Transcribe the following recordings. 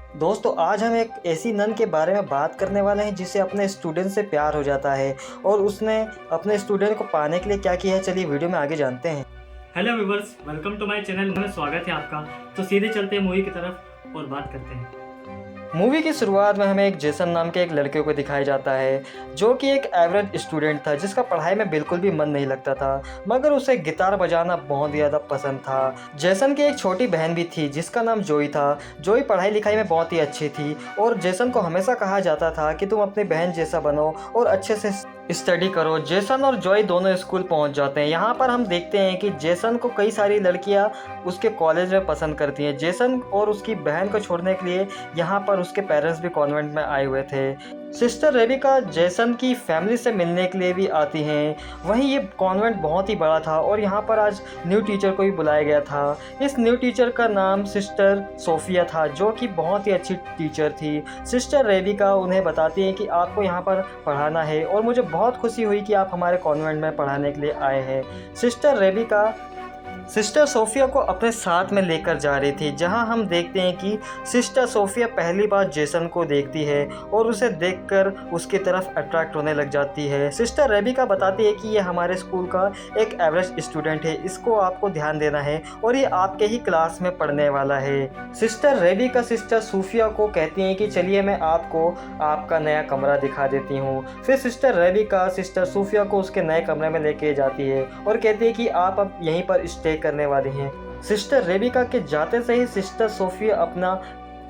दोस्तों आज हम एक ऐसी नन के बारे में बात करने वाले हैं जिसे अपने स्टूडेंट से प्यार हो जाता है और उसने अपने स्टूडेंट को पाने के लिए क्या किया है। चलिए वीडियो में आगे जानते हैं। Hello viewers, welcome to my channel में स्वागत है आपका। तो सीधे चलते हैं मूवी की तरफ और बात करते हैं। मूवी की शुरुआत में हमें एक जेसन नाम के एक लड़के को दिखाया जाता है जो कि एक एवरेज स्टूडेंट था जिसका पढ़ाई में बिल्कुल भी मन नहीं लगता था, मगर उसे गिटार बजाना बहुत ज़्यादा पसंद था। जेसन की एक छोटी बहन भी थी जिसका नाम जोई था। जोई पढ़ाई लिखाई में बहुत ही अच्छी थी और जेसन को हमेशा कहा जाता था कि तुम अपनी बहन जैसा बनो और अच्छे से स्टडी करो। जेसन और जॉय दोनों स्कूल पहुंच जाते हैं। यहाँ पर हम देखते हैं कि जेसन को कई सारी लड़कियाँ उसके कॉलेज में पसंद करती हैं। जेसन और उसकी बहन को छोड़ने के लिए यहाँ पर उसके पेरेंट्स भी कॉन्वेंट में आए हुए थे। सिस्टर रेबिका जेसन की फैमिली से मिलने के लिए भी आती हैं। वहीं ये कॉन्वेंट बहुत ही बड़ा था और यहाँ पर आज न्यू टीचर को भी बुलाया गया था। इस न्यू टीचर का नाम सिस्टर सोफिया था जो कि बहुत ही अच्छी टीचर थी। सिस्टर रेबिका उन्हें बताती है कि आपको यहाँ पर पढ़ाना है और मुझे बहुत खुशी हुई कि आप हमारे कॉन्वेंट में पढ़ाने के लिए आए हैं। सिस्टर रेबिका सिस्टर सोफिया को अपने साथ में लेकर जा रही थी, जहां हम देखते हैं कि सिस्टर सोफिया पहली बार जेसन को देखती है और उसे देखकर उसकी तरफ अट्रैक्ट होने लग जाती है। सिस्टर रेबिका बताती है कि ये हमारे स्कूल का एक एवरेज स्टूडेंट है, इसको आपको ध्यान देना है और ये आपके ही क्लास में पढ़ने वाला है। सिस्टर रेबिका सिस्टर सोफिया को कहती हैं कि चलिए मैं आपको आपका नया कमरा दिखा देती हूँ। फिर सिस्टर रेबिका सिस्टर सोफिया को उसके नए कमरे में लेके जाती है और कहती है कि आप अब यहीं पर स्टे करने वाली हैं। सिस्टर रेबिका के जाते से ही सिस्टर सोफिया अपना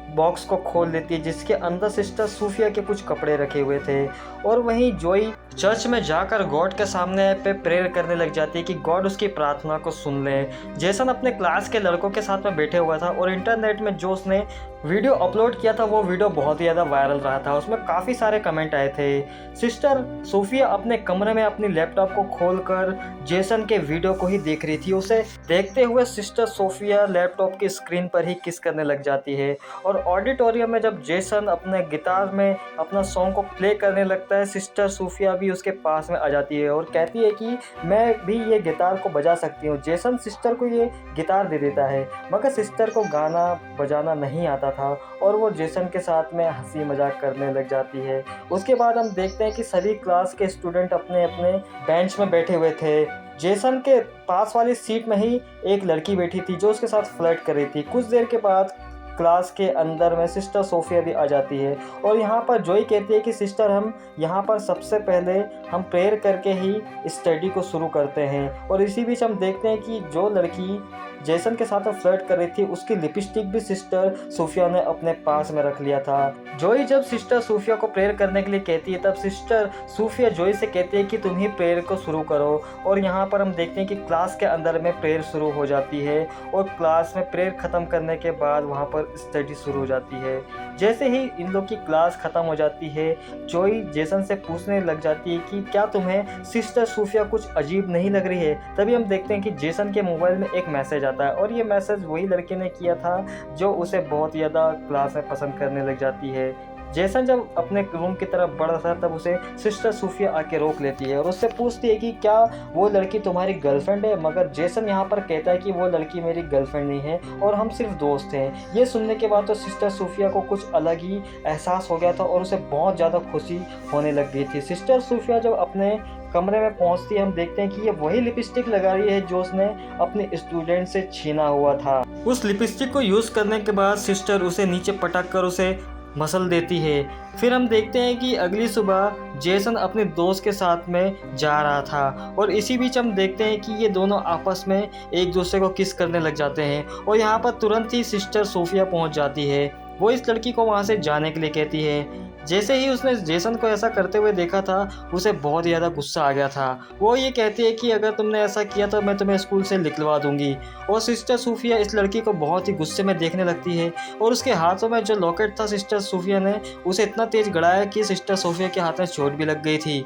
बॉक्स को खोल लेती है जिसके अंदर सिस्टर सोफिया के कुछ कपड़े रखे हुए थे और वहीं जोई चर्च में जाकर गॉड के सामने पे प्रेयर करने लग जाती है कि गॉड उसकी प्रार्थना को सुन ले। जेसन अपने क्लास के लड़कों के साथ में बैठे हुआ था और इंटरनेट में जो उसने वीडियो अपलोड किया था वो वीडियो बहुत ही ज़्यादा वायरल रहा था। उसमें काफ़ी सारे कमेंट आए थे। सिस्टर सोफिया अपने कमरे में अपनी लैपटॉप को खोलकर जेसन के वीडियो को ही देख रही थी। उसे देखते हुए सिस्टर सोफिया लैपटॉप की स्क्रीन पर ही किस करने लग जाती है और ऑडिटोरियम में जब जेसन अपने गिटार में अपना सॉन्ग को प्ले करने लगता है, सिस्टर सोफिया भी उसके पास में आ जाती है और कहती है कि मैं भी ये गिटार को बजा सकती हूँ। जेसन सिस्टर को ये गिटार दे देता है, मगर सिस्टर को गाना बजाना नहीं आता था और वो जेसन के साथ में हंसी मजाक करने लग जाती है। उसके बाद हम देखते हैं कि सभी क्लास के स्टूडेंट अपने अपने बेंच में बैठे हुए थे। जेसन के पास वाली सीट में ही एक लड़की बैठी थी जो उसके साथ फ्लर्ट कर रही थी। कुछ देर के बाद क्लास के अंदर में सिस्टर सोफिया भी आ जाती है और यहाँ पर जोई कहती है कि सिस्टर हम यहाँ पर सबसे पहले हम प्रेयर करके ही स्टडी को शुरू करते हैं। और इसी बीच हम देखते हैं कि जो लड़की जेसन के साथ फ्लर्ट कर रही थी उसकी लिपस्टिक भी सिस्टर सोफिया ने अपने पास में रख लिया था। जोई जब सिस्टर सोफिया को प्रेयर करने के लिए कहती है तब सिस्टर सोफिया जोई से कहती है कि तुम ही प्रेयर को शुरू करो और यहाँ पर हम देखते हैं कि क्लास के अंदर में प्रेयर शुरू हो जाती है और क्लास में प्रेयर ख़त्म करने के बाद वहाँ पर स्टडी शुरू हो जाती है। जैसे ही इन लोग की क्लास ख़त्म हो जाती है, जोई जेसन से पूछने लग जाती है कि क्या तुम्हें सिस्टर सोफिया कुछ अजीब नहीं लग रही है। तभी हम देखते हैं कि जेसन के मोबाइल में एक मैसेज आता है और ये मैसेज वही लड़के ने किया था जो उसे बहुत ज़्यादा क्लास में पसंद करने लग जाती है। जेसन जब अपने रूम की तरफ बढ़ रहा था तब उसे सिस्टर सोफिया आके रोक लेती है और उससे पूछती है कि क्या वो लड़की तुम्हारी गर्लफ्रेंड है। मगर जेसन यहाँ पर कहता है कि वो लड़की मेरी गर्लफ्रेंड नहीं है और हम सिर्फ दोस्त हैं। ये सुनने के बाद तो सिस्टर सोफिया को कुछ अलग ही एहसास हो गया था और उसे बहुत ज़्यादा खुशी होने लग गई थी। सिस्टर सोफिया जब अपने कमरे में पहुंचती है हम देखते हैं कि ये वही लिपस्टिक लगा रही है जो उसने अपने स्टूडेंट से छीना हुआ था। उस लिपस्टिक को यूज़ करने के बाद सिस्टर उसे नीचे पटक कर उसे मसल देती है। फिर हम देखते हैं कि अगली सुबह जेसन अपने दोस्त के साथ में जा रहा था और इसी बीच हम देखते हैं कि ये दोनों आपस में एक दूसरे को किस करने लग जाते हैं और यहाँ पर तुरंत ही सिस्टर सोफिया पहुँच जाती है। वो इस लड़की को वहाँ से जाने के लिए कहती है। जैसे ही उसने जेसन को ऐसा करते हुए देखा था उसे बहुत ज़्यादा गुस्सा आ गया था। वो ये कहती है कि अगर तुमने ऐसा किया तो मैं तुम्हें स्कूल से निकलवा दूंगी। और सिस्टर सोफिया इस लड़की को बहुत ही गुस्से में देखने लगती है और उसके हाथों में जो लॉकेट था सिस्टर सोफिया ने उसे इतना तेज़ गड़ाया कि सिस्टर सोफिया के हाथ में चोट भी लग गई थी।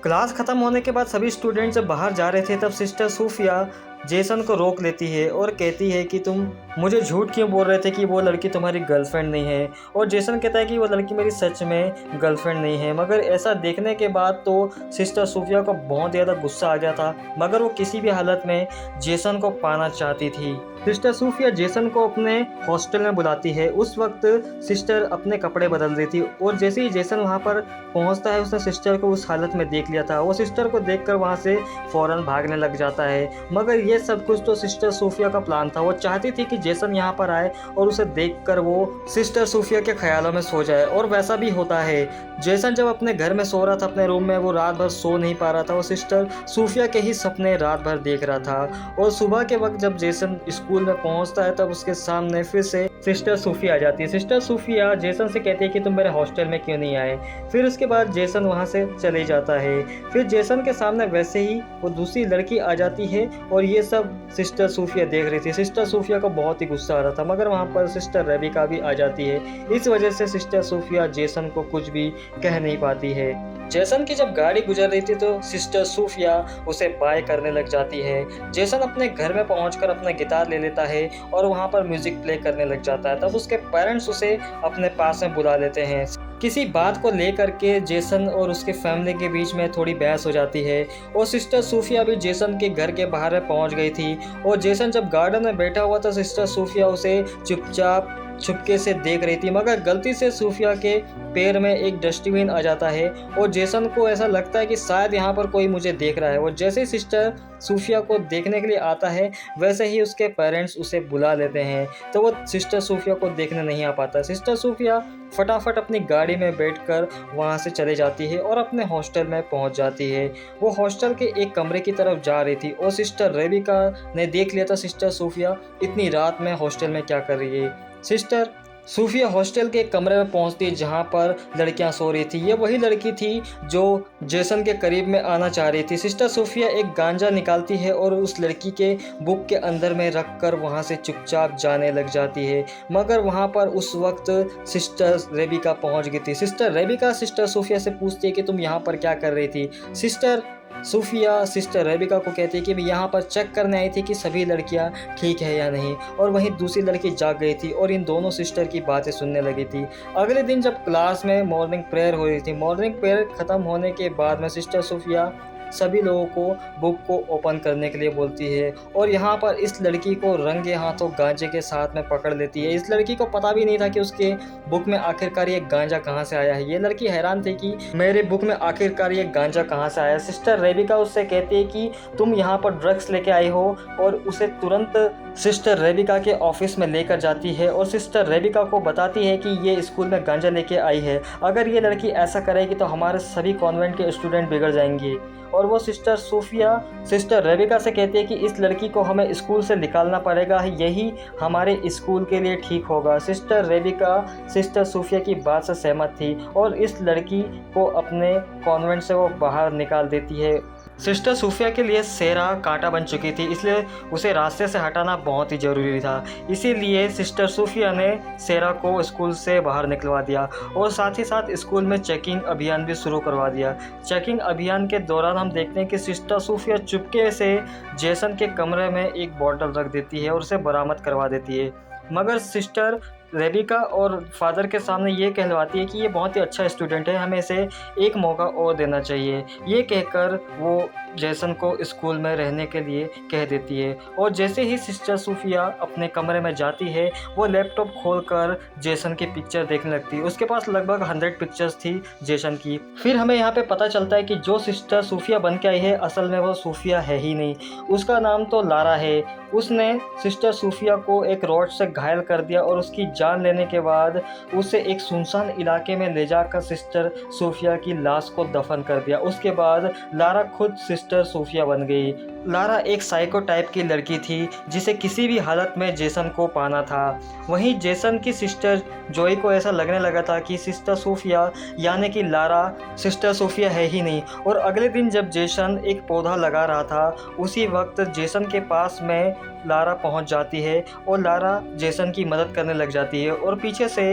क्लास ख़त्म होने के बाद सभी स्टूडेंट जब बाहर जा रहे थे तब सिस्टर सोफिया जेसन को रोक लेती है और कहती है कि तुम मुझे झूठ क्यों बोल रहे थे कि वो लड़की तुम्हारी गर्लफ्रेंड नहीं है। और जेसन कहता है कि वो लड़की मेरी सच में गर्लफ्रेंड नहीं है। मगर ऐसा देखने के बाद तो सिस्टर सोफिया को बहुत ज़्यादा गुस्सा आ गया था, मगर वो किसी भी हालत में जेसन को पाना चाहती थी। सिस्टर सूफिया जेसन को अपने हॉस्टल में बुलाती है। उस वक्त सिस्टर अपने कपड़े बदल रही थी और जैसे ही जेसन वहाँ पर पहुँचता है उसने सिस्टर को उस हालत में देख लिया था। वो सिस्टर को देखकर वहाँ से फ़ौरन भागने लग जाता है, मगर ये सब कुछ तो सिस्टर सूफिया का प्लान था। वो चाहती थी कि जेसन यहाँ पर आए और उसे देखकर वो सिस्टर सूफिया के ख्यालों में सो जाए, और वैसा भी होता है। जेसन जब अपने घर में सो रहा था अपने रूम में, वो रात भर सो नहीं पा रहा था। वो सिस्टर सूफिया के ही सपने रात भर देख रहा था, और सुबह के वक्त जब जेसन स्कूल में पहुंचता है तब उसके सामने फिर से सिस्टर सूफिया आ जाती है। सिस्टर सूफिया जेसन से कहती है कि तुम मेरे हॉस्टल में क्यों नहीं आए। फिर उसके बाद जेसन वहां से चले जाता है। फिर जेसन के सामने वैसे ही वो दूसरी लड़की आ जाती है, और ये सब सिस्टर सूफिया देख रही थी। सिस्टर सूफिया को बहुत ही गुस्सा आ रहा था, मगर वहाँ पर सिस्टर रेबिका भी आ जाती है। इस वजह से सिस्टर सूफिया जेसन को कुछ भी कह नहीं पाती है। जेसन की जब गाड़ी गुजर रही थी तो सिस्टर सूफिया उसे बाय करने लग जाती है। जेसन अपने घर में पहुंचकर अपना गिटार ले लेता है और वहां पर म्यूजिक प्ले करने लग जाता है। तब उसके पेरेंट्स उसे अपने पास में बुला लेते हैं। किसी बात को लेकर के जेसन और उसके फैमिली के बीच में थोड़ी बहस हो जाती है, और सिस्टर सूफिया भी जेसन के घर के बाहर पहुंच गई थी। और जेसन जब गार्डन में बैठा हुआ था, सिस्टर सूफिया उसे चुपचाप छुपके से देख रही थी, मगर गलती से सूफिया के पैर में एक डस्टबिन आ जाता है, और जेसन को ऐसा लगता है कि शायद यहाँ पर कोई मुझे देख रहा है। और जैसे ही सिस्टर सूफिया को देखने के लिए आता है, वैसे ही उसके पेरेंट्स उसे बुला लेते हैं, तो वो सिस्टर सूफिया को देखने नहीं आ पाता। सिस्टर सूफिया फटाफट अपनी गाड़ी में बैठकर वहाँ से चले जाती है और अपने हॉस्टल में पहुँच जाती है। वो हॉस्टल के एक कमरे की तरफ जा रही थी, और सिस्टर रेबिका ने देख लिया था सिस्टर सूफिया इतनी रात में हॉस्टल में क्या कर रही है। सिस्टर सूफिया हॉस्टल के एक कमरे में पहुंचती है जहां पर लड़कियां सो रही थी। ये वही लड़की थी जो जेसन के करीब में आना चाह रही थी। सिस्टर सूफिया एक गांजा निकालती है और उस लड़की के बुक के अंदर में रखकर वहां से चुपचाप जाने लग जाती है, मगर वहां पर उस वक्त सिस्टर रेबिका पहुंच गई थी। सिस्टर रेबिका सिस्टर सूफिया से पूछती है कि तुम यहाँ पर क्या कर रही थी। सिस्टर सूफिया सिस्टर रेबिका को कहती है कि मैं यहाँ पर चेक करने आई थी कि सभी लड़कियाँ ठीक है या नहीं, और वहीं दूसरी लड़की जाग गई थी और इन दोनों सिस्टर की बातें सुनने लगी थी। अगले दिन जब क्लास में मॉर्निंग प्रेयर हो रही थी, मॉर्निंग प्रेयर ख़त्म होने के बाद में सिस्टर सूफिया सभी लोगों को बुक को ओपन करने के लिए बोलती है, और यहाँ पर इस लड़की को रंगे हाथों गांजे के साथ में पकड़ लेती है। इस लड़की को पता भी नहीं था कि उसके बुक में आखिरकार ये गांजा कहाँ से आया है। ये लड़की हैरान थी कि मेरे बुक में आखिरकार ये गांजा कहाँ से आया। सिस्टर रेबिका उससे कहती है कि तुम यहाँ पर ड्रग्स लेके आई हो, और उसे तुरंत सिस्टर रेबिका के ऑफिस में लेकर जाती है और सिस्टर रेबिका को बताती है कि ये स्कूल में गांजा लेके आई है। अगर ये लड़की ऐसा करेगी तो हमारे सभी कॉन्वेंट के स्टूडेंट बिगड़ जाएंगे। और वो सिस्टर सूफिया सिस्टर रेबिका से कहती है कि इस लड़की को हमें स्कूल से निकालना पड़ेगा, यही हमारे स्कूल के लिए ठीक होगा। सिस्टर रेबिका सिस्टर सूफिया की बात से सहमत थी और इस लड़की को अपने कॉन्वेंट से वो बाहर निकाल देती है। सिस्टर सूफिया के लिए सेरा कांटा बन चुकी थी, इसलिए उसे रास्ते से हटाना बहुत ही ज़रूरी था। इसीलिए सिस्टर सूफिया ने सेरा को स्कूल से बाहर निकलवा दिया और साथ ही साथ स्कूल में चेकिंग अभियान भी शुरू करवा दिया। चेकिंग अभियान के दौरान हम देखते हैं कि सिस्टर सूफिया चुपके से जेसन के कमरे में एक बॉटल रख देती है और उसे बरामद करवा देती है, मगर सिस्टर रेबिका और फादर के सामने ये कहलवाती है कि ये बहुत ही अच्छा स्टूडेंट है, हमें इसे एक मौका और देना चाहिए। ये कहकर वो जेसन को स्कूल में रहने के लिए कह देती है। और जैसे ही सिस्टर सूफिया अपने कमरे में जाती है, वो लैपटॉप खोलकर जेसन की पिक्चर देखने लगती है। उसके पास लगभग 100 पिक्चर्स थी जेसन की। फिर हमें यहाँ पे पता चलता है कि जो सिस्टर सूफिया बन के आई है, असल में वो सूफिया है ही नहीं, उसका नाम तो लारा है। उसने सिस्टर सूफिया को एक रॉड से घायल कर दिया और उसकी जान लेने के बाद उसे एक सुनसान इलाके में ले जाकर सिस्टर सूफिया की लाश को दफन कर दिया। उसके बाद लारा खुद सिस्टर सूफिया बन गई। लारा एक साइको टाइप की लड़की थी जिसे किसी भी हालत में जेसन को पाना था। वहीं जेसन की सिस्टर जोई को ऐसा लगने लगा था कि सिस्टर सूफिया यानी कि लारा सिस्टर सूफिया है ही नहीं। और अगले दिन जब जेसन एक पौधा लगा रहा था, उसी वक्त जेसन के पास में लारा पहुंच जाती है और लारा जेसन की मदद करने लग जाती है और पीछे से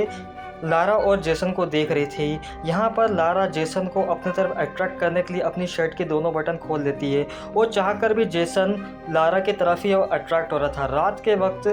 लारा और जेसन को देख रही थी। यहाँ पर लारा जेसन को अपनी तरफ अट्रैक्ट करने के लिए अपनी शर्ट के दोनों बटन खोल देती है। वो चाहकर भी जेसन लारा की तरफ ही अट्रैक्ट हो रहा था। रात के वक्त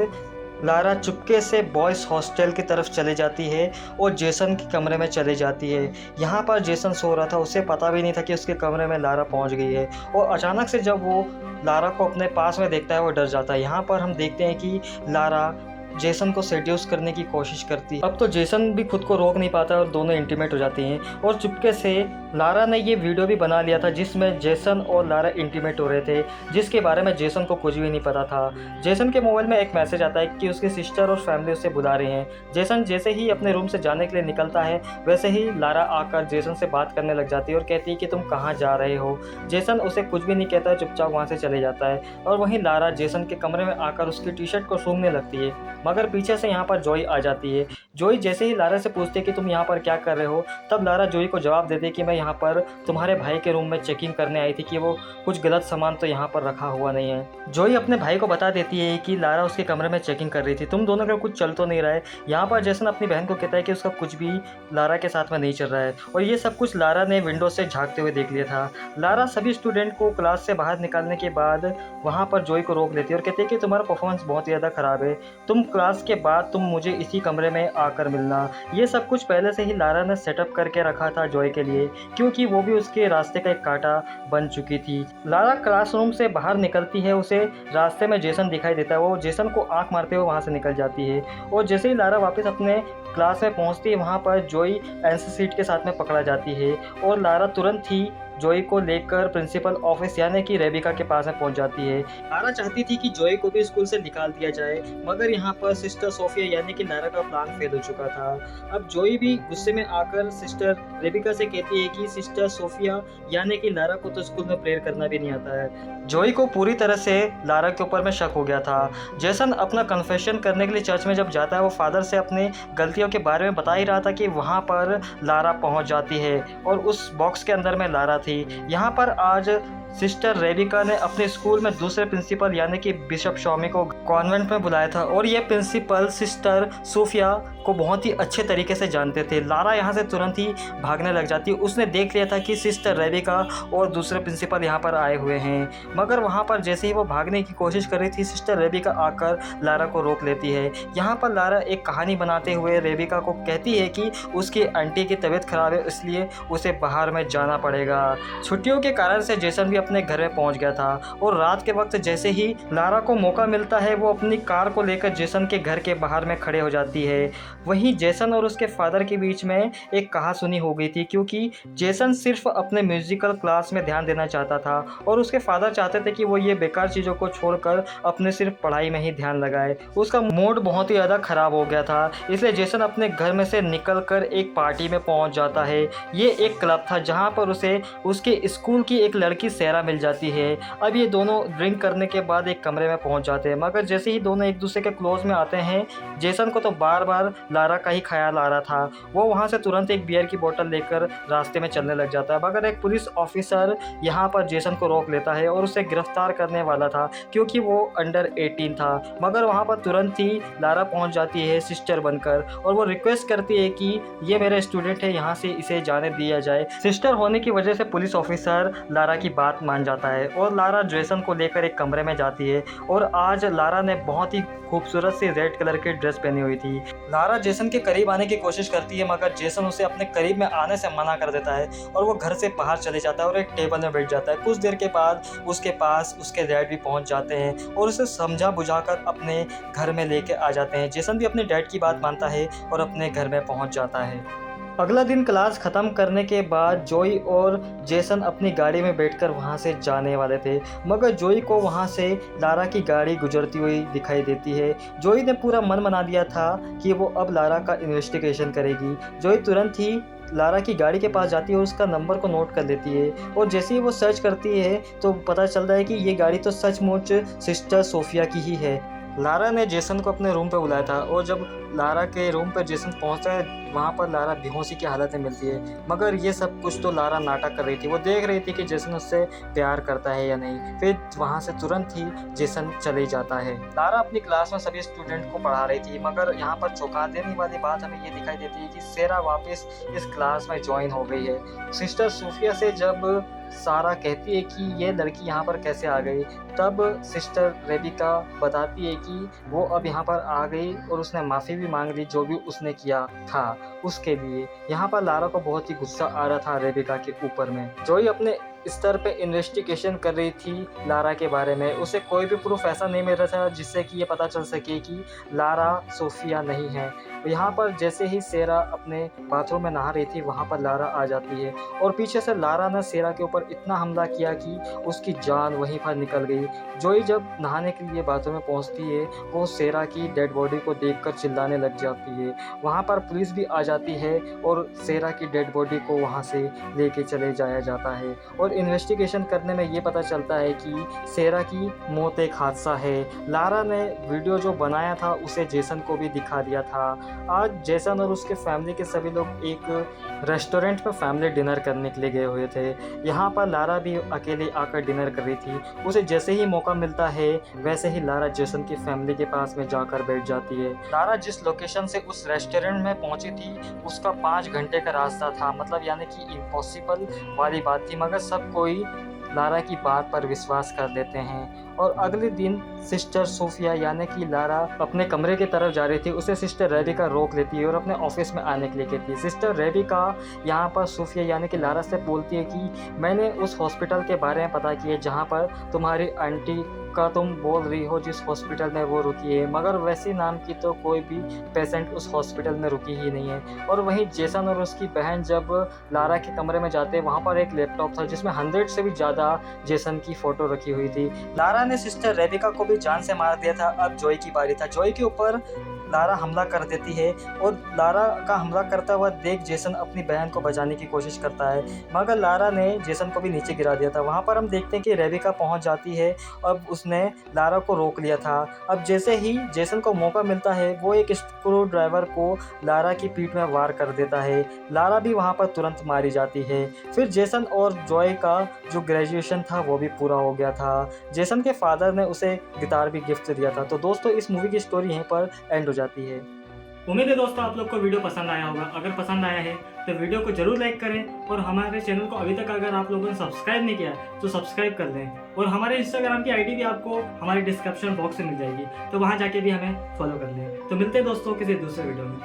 लारा चुपके से बॉयज़ हॉस्टल की तरफ चली जाती है और जेसन के कमरे में चली जाती है। यहाँ पर जेसन सो रहा था, उसे पता भी नहीं था कि उसके कमरे में लारा पहुँच गई है और अचानक से जब वो लारा को अपने पास में देखता है वो डर जाता है। यहाँ पर हम देखते हैं कि लारा जेसन को सेड्यूस करने की कोशिश करती है। अब तो जेसन भी खुद को रोक नहीं पाता और दोनों इंटीमेट हो जाती हैं और चुपके से लारा ने ये वीडियो भी बना लिया था जिसमें जेसन और लारा इंटीमेट हो रहे थे, जिसके बारे में जेसन को कुछ भी नहीं पता था। जेसन के मोबाइल में एक मैसेज आता है कि उसकी सिस्टर और फैमिली उसे बुला रहे हैं। जेसन जैसे ही अपने रूम से जाने के लिए निकलता है वैसे ही लारा आकर जेसन से बात करने लग जाती है और कहती है कि तुम कहाँ जा रहे हो। जेसन उसे कुछ भी नहीं कहता, चुपचाप वहाँ से चले जाता है और वहीं लारा जेसन के कमरे में आकर उसकी टी शर्ट को सूंघने लगती है, मगर पीछे से यहाँ पर जोई आ जाती है। जोई जैसे ही लारा से पूछती है कि तुम यहाँ पर क्या कर रहे हो, तब लारा जोई को जवाब देती है कि मैं यहाँ पर तुम्हारे भाई के रूम में चेकिंग करने आई थी कि वो कुछ गलत सामान तो यहाँ पर रखा हुआ नहीं है। जोई अपने भाई को बता देती है कि लारा उसके कमरे में चेकिंग कर रही थी, तुम दोनों का कुछ चल तो नहीं रहा है। यहाँ पर जेसन अपनी बहन को कहता है कि उसका कुछ भी लारा के साथ में नहीं चल रहा है और ये सब कुछ लारा ने विंडो से झाँकते हुए देख लिया था। लारा सभी स्टूडेंट को क्लास से बाहर निकालने के बाद वहाँ पर जोई को रोक लेती है और कहती है कि तुम्हारा परफॉर्मेंस बहुत ज़्यादा ख़राब है, तुम क्लास के बाद तुम मुझे इसी कमरे में आकर मिलना। ये सब कुछ पहले से ही लारा ने सेटअप करके रखा था जोई के लिए, क्योंकि वो भी उसके रास्ते का एक कांटा बन चुकी थी। लारा क्लासरूम से बाहर निकलती है, उसे रास्ते में जेसन दिखाई देता है, वो जेसन को आंख मारते हुए वहाँ से निकल जाती है और जैसे ही लारा वापस अपने क्लास में पहुँचती है वहाँ पर जोई एनसी सीट के साथ में पकड़ा जाती है और लारा तुरंत ही जोई को लेकर प्रिंसिपल ऑफिस यानी कि रेबिका के पास में पहुंच जाती है। लारा चाहती थी कि जोई को भी स्कूल से निकाल दिया जाए, मगर यहाँ पर सिस्टर सोफिया यानी कि लारा का प्लान फेल हो चुका था। अब जोई भी गुस्से में आकर सिस्टर रेबिका से कहती है कि सिस्टर सोफिया यानी कि लारा को तो स्कूल में प्रेयर करना भी नहीं आता है। जोई को पूरी तरह से लारा के ऊपर में शक हो गया था। जेसन अपना कन्फेशन करने के लिए चर्च में जब जाता है वो फादर से अपनी गलतियों के बारे में बता ही रहा था कि वहाँ पर लारा पहुँच जाती है और उस बॉक्स के अंदर में लारा थी। यहाँ पर आज सिस्टर रेबिका ने अपने स्कूल में दूसरे प्रिंसिपल यानी कि बिशप शॉमी को कॉन्वेंट में बुलाया था और ये प्रिंसिपल सिस्टर सोफिया को बहुत ही अच्छे तरीके से जानते थे। लारा यहाँ से तुरंत ही भागने लग जाती है, उसने देख लिया था कि सिस्टर रेबिका और दूसरे प्रिंसिपल यहाँ पर आए हुए हैं, मगर वहाँ पर जैसे ही वो भागने की कोशिश कर रही थी सिस्टर रेबिका आकर लारा को रोक लेती है। यहाँ पर लारा एक कहानी बनाते हुए रेबिका को कहती है कि उसकी आंटी की तबीयत खराब है इसलिए उसे बाहर में जाना पड़ेगा। छुट्टियों के कारण से जेसन भी अपने घर में पहुंच गया था और रात के वक्त जैसे ही लारा को मौका मिलता है वो अपनी कार को लेकर जेसन के घर के बाहर में खड़े हो जाती है। वहीं जेसन और उसके फादर के बीच में एक कहासुनी हो गई थी, क्योंकि जेसन सिर्फ अपने म्यूजिकल क्लास में ध्यान देना चाहता था और उसके फादर चाहते थे कि वो ये बेकार चीज़ों को छोड़कर अपने सिर्फ पढ़ाई में ही ध्यान लगाए। उसका मूड बहुत ही ज़्यादा ख़राब हो गया था, इसलिए जेसन अपने घर में से निकल कर एक पार्टी में पहुंच जाता है। ये एक क्लब था जहां पर उसे उसके स्कूल की एक लड़की सेरा मिल जाती है। अब ये दोनों ड्रिंक करने के बाद एक कमरे में पहुंच जाते हैं, मगर जैसे ही दोनों एक दूसरे के क्लोज में आते हैं जेसन को तो बार बार लारा का ही ख्याल आ रहा था। वो वहां से तुरंत एक बियर की बोतल लेकर रास्ते में चलने लग जाता है, मगर एक पुलिस ऑफिसर यहाँ पर जेसन को रोक लेता है और उसे गिरफ्तार करने वाला था क्योंकि वो अंडर 18 था। मगर वहाँ पर तुरंत ही लारा पहुँच जाती है सिस्टर बनकर और वो रिक्वेस्ट करती है कि ये मेरा स्टूडेंट है, यहाँ से इसे जाने दिया जाए। सिस्टर होने की वजह से पुलिस ऑफिसर लारा की बात मान जाता है और लारा जेसन को लेकर एक कमरे में जाती है और आज लारा ने बहुत ही खूबसूरत सी रेड कलर की ड्रेस पहनी हुई थी। लारा जेसन के करीब आने की कोशिश करती है, मगर जेसन उसे अपने करीब में आने से मना कर देता है और वो घर से बाहर चले जाता है और एक टेबल में बैठ जाता है। कुछ देर के बाद उसके पास उसके डैड भी पहुंच जाते हैं और उसे समझा बुझाकर अपने घर में लेके आ जाते हैं। जेसन भी अपने डैड की बात मानता है और अपने घर में पहुंच जाता है। अगला दिन क्लास ख़त्म करने के बाद जोई और जेसन अपनी गाड़ी में बैठकर वहां से जाने वाले थे, मगर जोई को वहां से लारा की गाड़ी गुजरती हुई दिखाई देती है। जोई ने पूरा मन बना दिया था कि वो अब लारा का इन्वेस्टिगेशन करेगी। जोई तुरंत ही लारा की गाड़ी के पास जाती है और उसका नंबर को नोट कर लेती है और जैसे ही वो सर्च करती है तो पता चलता है कि ये गाड़ी तो सचमुच सिस्टर सोफिया की ही है। लारा ने जेसन को अपने रूम पर बुलाया था और जब लारा के रूम पर जेसन पहुंचता है वहाँ पर लारा बेहोशी की हालत में मिलती है, मगर ये सब कुछ तो लारा नाटक कर रही थी। वो देख रही थी कि जेसन उससे प्यार करता है या नहीं। फिर वहाँ से तुरंत ही जेसन चले जाता है। लारा अपनी क्लास में सभी स्टूडेंट को पढ़ा रही थी, मगर यहाँ पर चौंका देने वाली बात हमें ये दिखाई देती है कि सेरा वापस इस क्लास में ज्वाइन हो गई है। सिस्टर सोफिया से जब सारा कहती है कि ये लड़की यहाँ पर कैसे आ गई, तब सिस्टर रेबिका बताती है कि वो अब यहाँ पर आ गई और उसने माफ़ी भी मांग ली जो भी उसने किया था उसके लिए। यहाँ पर लारा को बहुत ही गुस्सा आ रहा था रेबिका के ऊपर में। जोई अपने स्तर पे इन्वेस्टिगेशन कर रही थी लारा के बारे में। उसे कोई भी प्रूफ ऐसा नहीं मिल रहा था जिससे कि ये पता चल सके कि लारा सोफिया नहीं है। यहाँ पर जैसे ही सेरा अपने बाथरूम में नहा रही थी वहाँ पर लारा आ जाती है और पीछे से लारा ने सेरा के ऊपर इतना हमला किया कि उसकी जान वहीं पर निकल गई। जोई जब नहाने के लिए बाथरूम में पहुँचती है वो सेरा की डेड बॉडी को देखकर चिल्लाने लग जाती है। वहाँ पर पुलिस भी आ जाती है और सेरा की डेड बॉडी को वहाँ से लेके चले जाया जाता है और इन्वेस्टिगेशन करने में ये पता चलता है कि सेरा की मौत एक हादसा है। लारा ने वीडियो जो बनाया था उसे जेसन को भी दिखा दिया था। आज जेसन और उसके फैमिली के सभी लोग एक रेस्टोरेंट में फैमिली डिनर करने के लिए गए हुए थे। यहाँ पर लारा भी अकेले आकर डिनर कर रही थी। उसे जैसे ही मौका मिलता है वैसे ही लारा जेसन की फैमिली के पास में जाकर बैठ जाती है। लारा जिस लोकेशन से उस रेस्टोरेंट में पहुंची थी उसका 5 घंटे का रास्ता था, मतलब यानी कि इम्पॉसिबल वाली बात थी, मगर सब कोई लारा की बात पर विश्वास कर लेते हैं। और अगले दिन सिस्टर सोफिया यानी कि लारा अपने कमरे की तरफ जा रही थी, उसे सिस्टर रेबिका रोक लेती है और अपने ऑफिस में आने के लिए कहती है। सिस्टर रेबिका यहाँ पर सोफिया यानी कि लारा से बोलती है कि मैंने उस हॉस्पिटल के बारे में पता किया जहाँ पर तुम्हारी आंटी का तुम बोल रही हो जिस हॉस्पिटल में वो रुकी है, मगर वैसी नाम की तो कोई भी पेशेंट उस हॉस्पिटल में रुकी ही नहीं है। और वहीं जेसन और उसकी बहन जब लारा के कमरे में जाते हैं वहाँ पर एक लैपटॉप था जिसमें 100 से भी ज़्यादा जेसन की फ़ोटो रखी हुई थी। लारा ने सिस्टर रेबिका को भी जान से मार दिया था। अब जोई की बारी था। जोई के ऊपर लारा हमला कर देती है और लारा का हमला करता हुआ देख जेसन अपनी बहन को बचाने की कोशिश करता है, मगर लारा ने जेसन को भी नीचे गिरा दिया था। वहाँ पर हम देखते हैं कि रेबिका पहुँच जाती है। अब उसने लारा को रोक लिया था। अब जैसे ही जेसन को मौका मिलता है वो एक स्क्रू ड्राइवर को लारा की पीठ में वार कर देता है। लारा भी वहाँ पर तुरंत मारी जाती है। फिर जेसन और जॉय का जो ग्रेजुएशन था वो भी पूरा हो गया था। जेसन के फादर ने उसे गिटार भी गिफ्ट दिया था। तो दोस्तों इस मूवी की स्टोरी यहीं पर एंड हो जाती है। उम्मीद है दोस्तों आप लोग को वीडियो पसंद आया होगा। अगर पसंद आया है तो वीडियो को जरूर लाइक करें और हमारे चैनल को अभी तक अगर आप लोगों ने सब्सक्राइब नहीं किया तो सब्सक्राइब कर लें। और हमारे इंस्टाग्राम की आईडी भी आपको हमारे डिस्क्रिप्शन बॉक्स में मिल जाएगी, तो वहाँ जाके भी हमें फॉलो कर लें। तो मिलते हैं दोस्तों किसी दूसरे वीडियो में।